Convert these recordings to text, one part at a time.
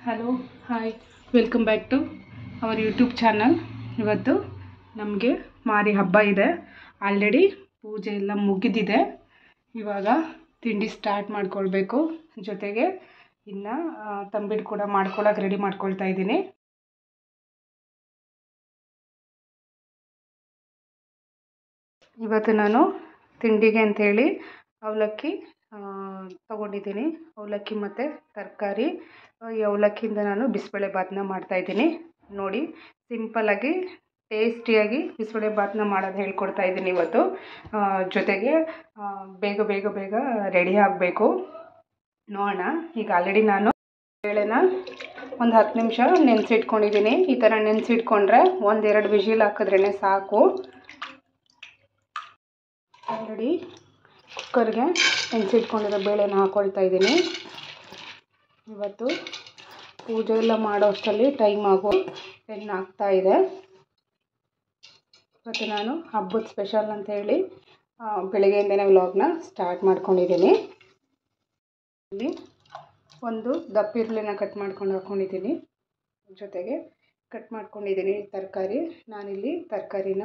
Hello hi welcome back to our YouTube channel. ಇವತ್ತು ನಮಗೆ ಮಾರಿ ಹಬ್ಬ ಇದೆ. ಆಲ್ರೆಡಿ ಪೂಜೆ ಎಲ್ಲ ಮುಗಿದಿದೆ. ಇವಾಗ ತಿಂಡಿ ಸ್ಟಾರ್ಟ್ ಮಾಡ್ಕೊಳ್ಬೇಕು. ಜೊತೆಗೆ ಇನ್ನು ತಂಬಿಟ್ಟು ಕೂಡ ಮಾಡ್ಕೊಳ್ಳೋಕೆ ರೆಡಿ ಮಾಡ್ಕೊಳ್ತಾ ಇದ್ದೀನಿ. ಇವತ್ತು ನಾನು ತಿಂಡಿಗೆ ಅಂಥೇಳಿ ಅವಲಕ್ಕಿ ತೊಗೊಂಡಿದ್ದೀನಿ. ಅವಲಕ್ಕಿ ಮತ್ತು ತರಕಾರಿ. ಈ ಅವಲಕ್ಕಿಯಿಂದ ನಾನು ಬಿಸಿಬೇಳೆ ಬಾತನ್ನ ಮಾಡ್ತಾಯಿದ್ದೀನಿ. ನೋಡಿ, ಸಿಂಪಲ್ಲಾಗಿ ಟೇಸ್ಟಿಯಾಗಿ ಬಿಸಿಬೇಳೆ ಬಾತನ್ನ ಮಾಡೋದು ಹೇಳ್ಕೊಡ್ತಾ ಇದ್ದೀನಿ ಇವತ್ತು. ಜೊತೆಗೆ ಬೇಗ ಬೇಗ ಬೇಗ ರೆಡಿ ಆಗಬೇಕು. ನೋಡೋಣ. ಈಗ ಆಲ್ರೆಡಿ ನಾನು ಬೇಳೆನ ಒಂದು 10 ನಿಮಿಷ ನೆನೆಸಿಟ್ಕೊಂಡಿದ್ದೀನಿ. ಈ ಥರ ನೆನೆಸಿಟ್ಕೊಂಡ್ರೆ 1-2 ವಿಜಿಲ್ ಹಾಕಿದ್ರೇ ಸಾಕು. ಆಲ್ರೆಡಿ ಕುಕ್ಕರ್ಗೆ ನೆನೆಸಿಟ್ಕೊಂಡಿರೋ ಬೇಳೆನ ಹಾಕ್ಕೊಳ್ತಾ ಇದ್ದೀನಿ. ಇವತ್ತು ಪೂಜೆ ಎಲ್ಲ ಮಾಡೋ ಅಷ್ಟರಲ್ಲಿ ಟೈಮ್ ಆಗೋ 10 ಆಗ್ತಾ ಇದೆ. ಇವತ್ತು ನಾನು ಹಬ್ಬದ ಸ್ಪೆಷಲ್ ಅಂತ ಹೇಳಿ ಬೆಳಗ್ಗೆಯಿಂದನೇ ವ್ಲಾಗ್ನ ಸ್ಟಾರ್ಟ್ ಮಾಡ್ಕೊಂಡಿದ್ದೀನಿ. ಇಲ್ಲಿ ಒಂದು ದಪ್ಪ ಈರುಳ್ಳಿನ ಕಟ್ ಮಾಡ್ಕೊಂಡು ಹಾಕ್ಕೊಂಡಿದ್ದೀನಿ. ಜೊತೆಗೆ ಕಟ್ ಮಾಡ್ಕೊಂಡಿದ್ದೀನಿ ತರಕಾರಿ. ನಾನಿಲ್ಲಿ ತರಕಾರಿನ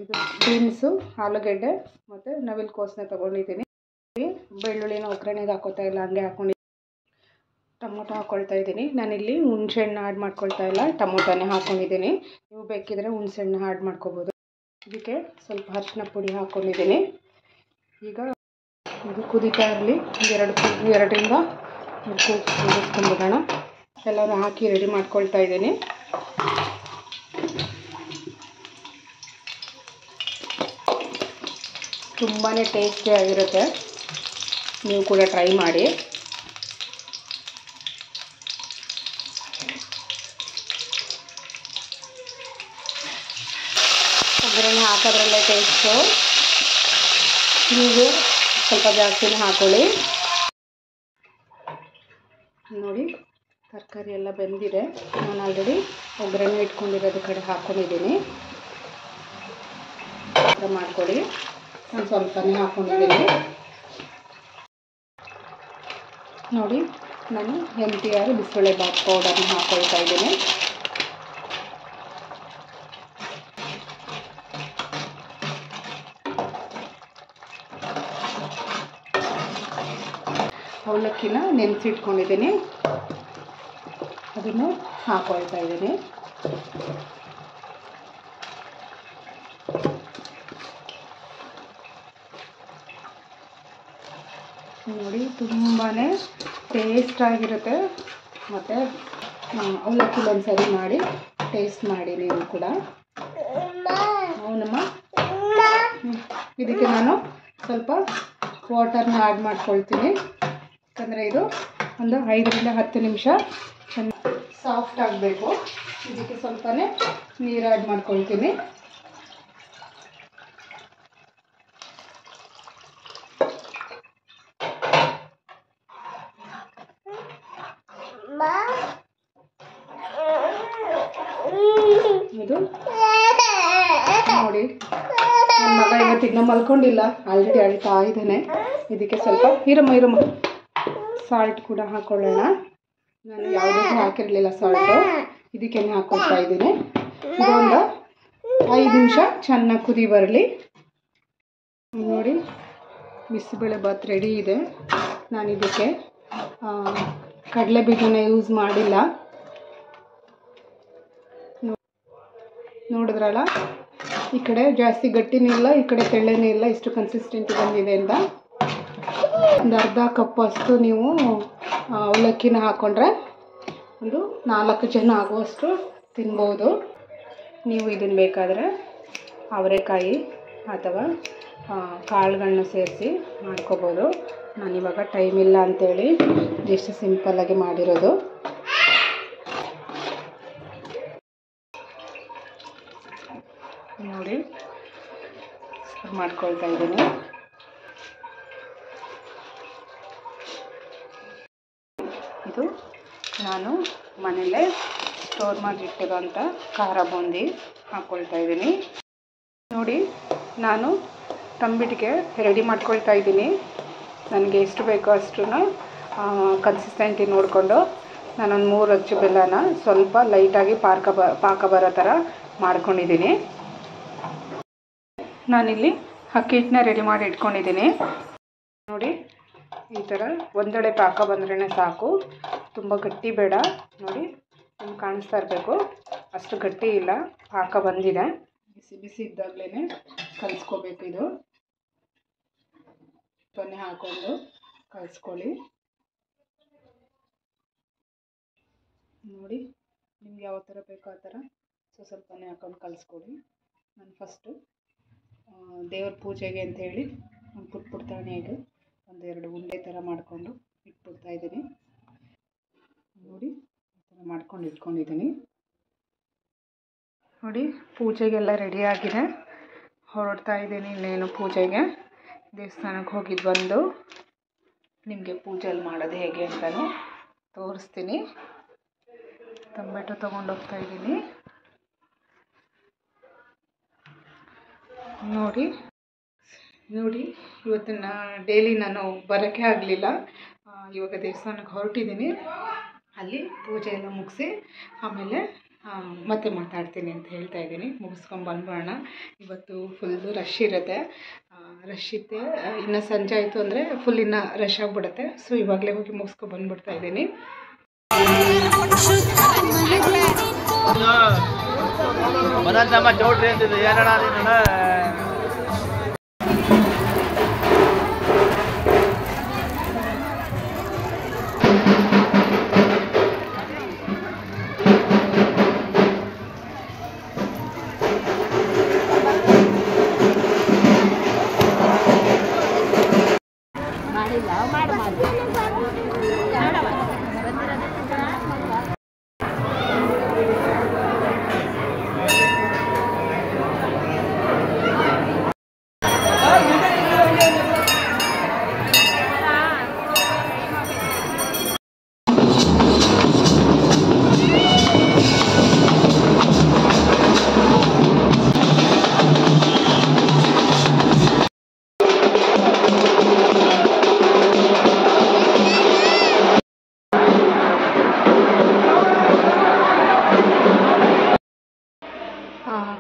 ಇದು ಬೀನ್ಸು, ಆಲೂಗೆಡ್ಡೆ ಮತ್ತು ನವಿಲುಕೋಸನ್ನ ತೊಗೊಂಡಿದ್ದೀನಿ. ಬೆಳ್ಳುಳ್ಳಿನ ಒಗ್ಗರಣೆಗೆ ಹಾಕೋತಾ ಇಲ್ಲ, ಹಂಗೆ ಹಾಕ್ಕೊಂಡಿದ್ದೀನಿ. ಟೊಮೊಟೊ ಹಾಕ್ಕೊಳ್ತಾ ಇದ್ದೀನಿ. ನಾನಿಲ್ಲಿ ಹುಣಸೆಹಣ್ಣು ಆ್ಯಡ್ ಮಾಡ್ಕೊಳ್ತಾ ಇಲ್ಲ, ಟೊಮೊಟೊನೇ ಹಾಕ್ಕೊಂಡಿದ್ದೀನಿ. ನೀವು ಬೇಕಿದ್ರೆ ಹುಣಸೆಹಣ್ಣು ಆ್ಯಡ್ ಮಾಡ್ಕೋಬೋದು. ಇದಕ್ಕೆ ಸ್ವಲ್ಪ ಅರಿಶಿನ ಪುಡಿ ಹಾಕ್ಕೊಂಡಿದ್ದೀನಿ. ಈಗ ಇದು ಕುದೀತಾ ಇರಲಿ. 2ರಿಂದ 3 ಕೂಗಿಸ್ಕೊಂಡ್ಬಿಡೋಣ. ಎಲ್ಲರೂ ಹಾಕಿ ರೆಡಿ ಮಾಡ್ಕೊಳ್ತಾ ಇದ್ದೀನಿ. ತುಂಬಾ ಟೇಸ್ಟಿಯಾಗಿರುತ್ತೆ. ನೀವು ಕೂಡ ಟ್ರೈ ಮಾಡಿ. ಒಗ್ಗರಣೆ ಹಾಕೋದ್ರಲ್ಲೇ ಟೇಸ್ಟು. ನೀವು ಸ್ವಲ್ಪ ಜಾಸ್ತಿನೇ ಹಾಕ್ಕೊಳ್ಳಿ. ನೋಡಿ, ತರಕಾರಿ ಎಲ್ಲ ಬೆಂದಿದೆ. ನಾನು ಆಲ್ರೆಡಿ ಒಗ್ಗರಣೆ ಇಟ್ಕೊಂಡಿರೋದು ಕಡೆ ಹಾಕ್ಕೊಂಡಿದ್ದೀನಿ. ಮಾಡ್ಕೊಳ್ಳಿ. ನಾನು ಸ್ವಲ್ಪನೇ ಹಾಕ್ಕೊಂಡಿದ್ದೀನಿ. ನೋಡಿ, ನಾನು MTR ಬಿಸಿಬೇಳೆ ಬಾತ್ ಪೌಡರ್ನ ಹಾಕ್ಕೊಳ್ತಾ ಇದ್ದೀನಿ. ಅವಲಕ್ಕಿನ ನೆನೆಸಿಟ್ಕೊಂಡಿದ್ದೀನಿ, ಅದನ್ನು ಹಾಕ್ಕೊಳ್ತಾ ಇದ್ದೀನಿ. ನೋಡಿ, ತುಂಬಾ ಟೇಸ್ಟಾಗಿರುತ್ತೆ. ಮತ್ತು ಅವಲಕ್ಕಿ ಒಂದ್ಸರಿ ಮಾಡಿ ಟೇಸ್ಟ್ ಮಾಡಿ ನೀವು ಕೂಡ. ಅವನಮ್ಮ, ಇದಕ್ಕೆ ನಾನು ಸ್ವಲ್ಪ ವಾಟರ್ನ ಆ್ಯಡ್ ಮಾಡ್ಕೊಳ್ತೀನಿ. ಯಾಕಂದರೆ ಇದು ಒಂದು 5ರಿಂದ 10 ನಿಮಿಷ ಚೆನ್ನಾಗಿ ಸಾಫ್ಟ್ ಆಗಬೇಕು. ಇದಕ್ಕೆ ಸ್ವಲ್ಪನೇ ನೀರು ಆ್ಯಡ್ ಮಾಡ್ಕೊಳ್ತೀನಿ. ಇದು ನೋಡಿ, ನನ್ನ ಮಗ ಇವತ್ತು ಇನ್ನೂ ಮಲ್ಕೊಂಡಿಲ್ಲ, ಆಲ್ರೆಡಿ ಅಳ್ತಾ ಇದ್ದಾನೆ. ಇದಕ್ಕೆ ಸ್ವಲ್ಪ ಇರಮ್ಮ ಸಾಲ್ಟ್ ಕೂಡ ಹಾಕ್ಕೊಳ್ಳೋಣ. ನಾನು ಯಾವುದಕ್ಕೂ ಹಾಕಿರಲಿಲ್ಲ ಸಾಲ್ಟು, ಇದಕ್ಕೆ ಹಾಕ್ಕೊಳ್ತಾ ಇದ್ದೀನಿ. ಇದೊಂದು 5 ನಿಮಿಷ ಚೆನ್ನಾಗಿ ಕುದಿ ಬರಲಿ. ನೋಡಿ, ಬಿಸಿಬೇಳೆ ಬಾತ್ ರೆಡಿ ಇದೆ. ನಾನು ಇದಕ್ಕೆ ಕಡಲೆ ಬೀಜನ ಯೂಸ್ ಮಾಡಿಲ್ಲ. ನೋಡಿದ್ರಲ್ಲ, ಈ ಕಡೆ ಜಾಸ್ತಿ ಗಟ್ಟಿನೂ ಇಲ್ಲ, ಈ ಕಡೆ ತೆಳ್ಳನೇ ಇಲ್ಲ. ಇಷ್ಟು ಕನ್ಸಿಸ್ಟೆಂಟ್ ಬಂದಿದೆ ಅಂತ. ಒಂದು ಅರ್ಧ ಕಪ್ ಅಷ್ಟು ನೀವು ಅವಲಕ್ಕಿನ ಹಾಕ್ಕೊಂಡ್ರೆ ಒಂದು 4 ಜನ ಆಗುವಷ್ಟು ತಿನ್ಬೋದು. ನೀವು ಇದನ್ನು ಬೇಕಾದರೆ ಅವರೆಕಾಯಿ ಅಥವಾ ಕಾಳುಗಳನ್ನ ಸೇರಿಸಿ ಮಾಡ್ಕೋಬೋದು. ನಾನಿವಾಗ ಟೈಮ್ ಇಲ್ಲ ಅಂಥೇಳಿ ಜಸ್ಟ್ ಸಿಂಪಲ್ಲಾಗಿ ಮಾಡಿರೋದು. ನೋಡಿ, ಮಾಡ್ಕೊಳ್ತಾ ಇದ್ದೀನಿ. ಇದು ನಾನು ಮನೆಯಲ್ಲೇ ಸ್ಟೋರ್ ಮಾಡಿಟ್ಟಿರೋಂಥ ಖಾರ ಬೂಂದಿ ಹಾಕ್ಕೊಳ್ತಾ ಇದ್ದೀನಿ. ನೋಡಿ, ನಾನು ತಂಬಿಟ್ಟಿಗೆ ರೆಡಿ ಮಾಡ್ಕೊಳ್ತಾ ಇದ್ದೀನಿ. ನನಗೆ ಎಷ್ಟು ಬೇಕೋ ಅಷ್ಟನ್ನು ಕನ್ಸಿಸ್ಟೆಂಟಿ ನೋಡಿಕೊಂಡು ನಾನೊಂದು 3 ಅಚ್ಚು ಬೆಲ್ಲನ ಸ್ವಲ್ಪ ಲೈಟಾಗಿ ಪಾಕ ಬರೋ ಥರ ಮಾಡ್ಕೊಂಡಿದ್ದೀನಿ. ನಾನಿಲ್ಲಿ ಅಕ್ಕಿ ಹಿಟ್ಟನ್ನ ರೆಡಿ ಮಾಡಿ ಇಟ್ಕೊಂಡಿದ್ದೀನಿ. ನೋಡಿ ಈ ಥರ ಒಂದೆಡೆ ಪಾಕ ಬಂದ್ರೇ ಸಾಕು, ತುಂಬ ಗಟ್ಟಿ ಬೇಡ. ನೋಡಿ ನಿಮ್ಗೆ ಕಾಣಿಸ್ತಾ ಇರಬೇಕು, ಅಷ್ಟು ಗಟ್ಟಿ ಇಲ್ಲ, ಪಾಕ ಬಂದಿದೆ. ಬಿಸಿ ಬಿಸಿ ಇದ್ದಾಗಲೇ ಕಲಿಸ್ಕೋಬೇಕು. ಇದು ತೊನೆ ಹಾಕ್ಕೊಂಡು ಕಲಿಸ್ಕೊಳ್ಳಿ. ನೋಡಿ ನಿಮ್ಗೆ ಯಾವ ಥರ ಬೇಕೋ ಆ ಥರ ಸ್ವಲ್ಪನೇ ಹಾಕೊಂಡು ಕಲಿಸ್ಕೊಡಿ. ನಾನು ಫಸ್ಟು ದೇವ್ರ ಪೂಜೆಗೆ ಅಂಥೇಳಿ ಒಂದು ಪುಟ್ಟಾಣಿಯಾಗಿ 1-2 ಉಂಡೆ ಥರ ಮಾಡಿಕೊಂಡು ಇಟ್ಬಿಡ್ತಾಯಿದ್ದೀನಿ. ನೋಡಿ ಈ ಥರ ಮಾಡ್ಕೊಂಡು ಇಟ್ಕೊಂಡಿದ್ದೀನಿ. ನೋಡಿ ಪೂಜೆಗೆಲ್ಲ ರೆಡಿಯಾಗಿದೆ, ಹೊರಡ್ತಾ ಇದ್ದೀನಿ ಇನ್ನೇನು ಪೂಜೆಗೆ. ದೇವಸ್ಥಾನಕ್ಕೆ ಹೋಗಿದ್ದು ಬಂದು ನಿಮಗೆ ಪೂಜೆಯಲ್ಲಿ ಮಾಡೋದು ಹೇಗೆ ಅಂತಲೂ ತೋರಿಸ್ತೀನಿ. ತಂಬಿಟ್ಟು ತೊಗೊಂಡೋಗ್ತಾ ಇದ್ದೀನಿ. ನೋಡಿ ಇವತ್ತಿನ ಡೈಲಿ ನಾನು ಬರೋಕ್ಕೆ ಆಗಲಿಲ್ಲ. ಇವಾಗ ದೇವಸ್ಥಾನಕ್ಕೆ ಹೊರಟಿದ್ದೀನಿ. ಅಲ್ಲಿ ಪೂಜೆ ಎಲ್ಲ ಮುಗಿಸಿ ಆಮೇಲೆ ಮತ್ತೆ ಮಾತಾಡ್ತೀನಿ ಅಂತ ಹೇಳ್ತಾ ಇದ್ದೀನಿ. ಮುಗಿಸ್ಕೊಂಡು ಬಂದ್ಬಿಡೋಣ. ಇವತ್ತು ಫುಲ್ಲು ರಶ್ ಇರುತ್ತೆ. ಇನ್ನು ಸಂಜೆ ಆಯಿತು ಅಂದರೆ ಫುಲ್ ಇನ್ನು ರಶ್ ಆಗಿಬಿಡುತ್ತೆ. ಸೊ ಇವಾಗಲೇ ಹೋಗಿ ಮುಗಿಸ್ಕೊಂಡು ಬಂದುಬಿಡ್ತಾ ಇದ್ದೀನಿ.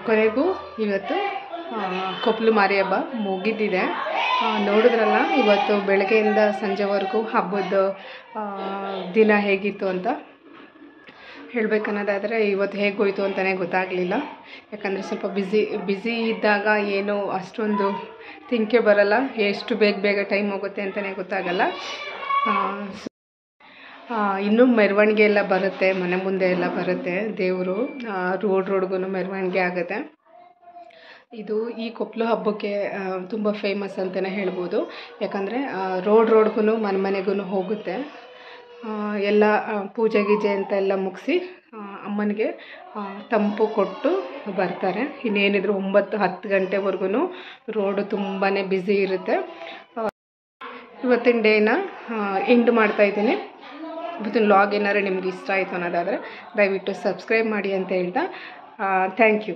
ಕೊನೆಗೂ ಇವತ್ತು ಕೊಪ್ಪಲು ಮಾರಿ ಹಬ್ಬ ಮುಗಿದಿದೆ. ನೋಡಿದ್ರಲ್ಲ ಇವತ್ತು ಬೆಳಗ್ಗೆಯಿಂದ ಸಂಜೆವರೆಗೂ ಹಬ್ಬದ ದಿನ ಹೇಗಿತ್ತು ಅಂತ ಹೇಳಬೇಕನ್ನೋದಾದರೆ ಇವತ್ತು ಹೇಗೋಯ್ತು ಅಂತಲೇ ಗೊತ್ತಾಗಲಿಲ್ಲ. ಯಾಕಂದರೆ ಸ್ವಲ್ಪ ಬ್ಯುಸಿ ಇದ್ದಾಗ ಏನು ಅಷ್ಟೊಂದು ತಿಂಕೆ ಬರಲ್ಲ, ಎಷ್ಟು ಬೇಗ ಟೈಮ್ ಹೋಗುತ್ತೆ ಅಂತಲೇ ಗೊತ್ತಾಗಲ್ಲ. ಇನ್ನೂ ಮೆರವಣಿಗೆ ಎಲ್ಲ ಬರುತ್ತೆ, ಮನೆ ಮುಂದೆ ಎಲ್ಲ ಬರುತ್ತೆ ದೇವರು. ರೋಡ್ಗೂ ಮೆರವಣಿಗೆ ಆಗುತ್ತೆ. ಇದು ಈ ಕೊಪ್ಪಲು ಹಬ್ಬಕ್ಕೆ ತುಂಬ ಫೇಮಸ್ ಅಂತಲೇ ಹೇಳ್ಬೋದು. ಯಾಕಂದರೆ ರೋಡ್ಗೂ ಮನೆಗೂ ಹೋಗುತ್ತೆ. ಎಲ್ಲ ಪೂಜೆ ಗೀಜೆ ಅಂತ ಎಲ್ಲ ಮುಗಿಸಿ ಅಮ್ಮನಿಗೆ ತಂಪು ಕೊಟ್ಟು ಬರ್ತಾರೆ. ಇನ್ನೇನಿದ್ರು 9-10 ಗಂಟೆವರೆಗೂ ರೋಡು ತುಂಬಾ ಬ್ಯುಸಿ ಇರುತ್ತೆ. ಇವತ್ತಿನ ಡೇನ ಎಂಡ್ ಮಾಡ್ತಾಯಿದ್ದೀನಿ. ಇವತ್ತಿನ ವ್ಲಾಗ್ ಏನಾದ್ರು ನಿಮ್ಗೆ ಇಷ್ಟ ಆಯಿತು ಅನ್ನೋದಾದರೆ ದಯವಿಟ್ಟು ಸಬ್ಸ್ಕ್ರೈಬ್ ಮಾಡಿ ಅಂತ ಹೇಳ್ತಾ ಥ್ಯಾಂಕ್ ಯು.